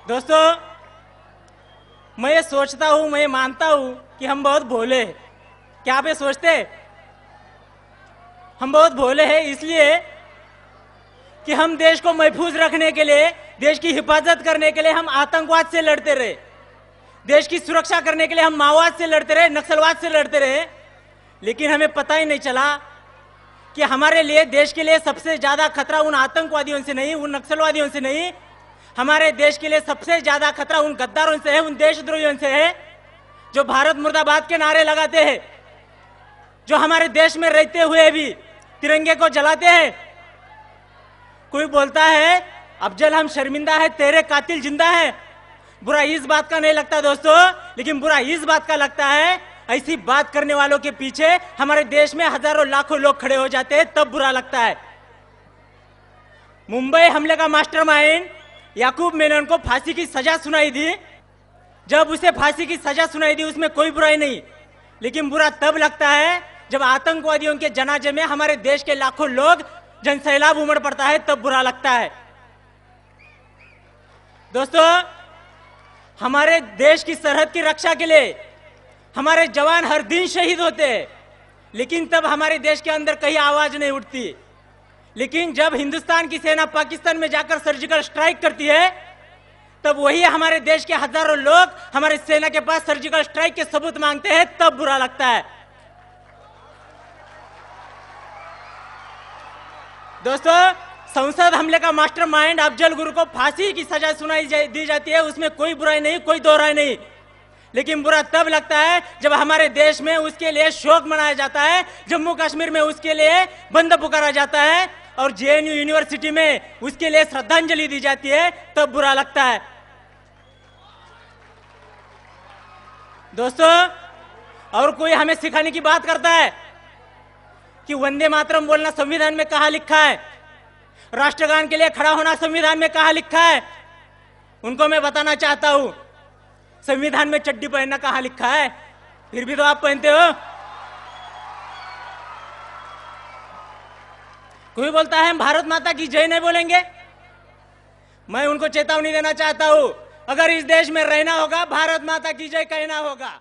दोस्तों, मैं ये सोचता हूं, मैं ये मानता हूं कि हम बहुत भोले हैं। क्या आप ये सोचते हैं? हम बहुत भोले हैं इसलिए कि हम देश को महफूज रखने के लिए, देश की हिफाजत करने के लिए हम आतंकवाद से लड़ते रहे, देश की सुरक्षा करने के लिए हम माओवाद से लड़ते रहे, नक्सलवाद से लड़ते रहे। लेकिन हमें पता ही नहीं चला कि हमारे लिए, देश के लिए सबसे ज्यादा खतरा उन आतंकवादियों से नहीं, उन नक्सलवादियों से नहीं, हमारे देश के लिए सबसे ज्यादा खतरा उन गद्दारों से है, उन देशद्रोहियों से है जो भारत मुर्दाबाद के नारे लगाते हैं, जो हमारे देश में रहते हुए भी तिरंगे को जलाते हैं। कोई बोलता है अफजल हम शर्मिंदा है, तेरे कातिल जिंदा है। बुरा इस बात का नहीं लगता दोस्तों, लेकिन बुरा इस बात का लगता है ऐसी बात करने वालों के पीछे हमारे देश में हजारों लाखों लोग खड़े हो जाते हैं, तब बुरा लगता है। मुंबई हमले का मास्टरमाइंड याकूब मेनन को फांसी की सजा सुनाई दी। जब उसे फांसी की सजा सुनाई दी उसमें कोई बुराई नहीं, लेकिन बुरा तब लगता है जब आतंकवादियों के जनाजे में हमारे देश के लाखों लोग जनसैलाब उमड़ पड़ता है, तब बुरा लगता है। दोस्तों, हमारे देश की सरहद की रक्षा के लिए हमारे जवान हर दिन शहीद होते हैं, लेकिन तब हमारे देश के अंदर कहीं आवाज नहीं उठती। लेकिन जब हिंदुस्तान की सेना पाकिस्तान में जाकर सर्जिकल स्ट्राइक करती है, तब वही हमारे देश के हजारों लोग हमारे सेना के पास सर्जिकल स्ट्राइक के सबूत मांगते हैं, तब बुरा लगता है। दोस्तों, संसद हमले का मास्टरमाइंड अफजल गुरु को फांसी की सजा दी जाती है, उसमें कोई बुराई नहीं, कोई दो राय नहीं। लेकिन बुरा तब लगता है जब हमारे देश में उसके लिए शोक मनाया जाता है, जम्मू कश्मीर में उसके लिए बंद पुकारा जाता है और जेएनयू यूनिवर्सिटी में उसके लिए श्रद्धांजलि दी जाती है, तब बुरा लगता है। दोस्तों, और कोई हमें सिखाने की बात करता है कि वंदे मातरम बोलना संविधान में कहां लिखा है, राष्ट्रगान के लिए खड़ा होना संविधान में कहां लिखा है। उनको मैं बताना चाहता हूं, संविधान में चड्डी पहनना कहां लिखा है? फिर भी तो आप पहनते हो। कोई बोलता है हम भारत माता की जय नहीं बोलेंगे। मैं उनको चेतावनी देना चाहता हूं, अगर इस देश में रहना होगा भारत माता की जय कहना होगा।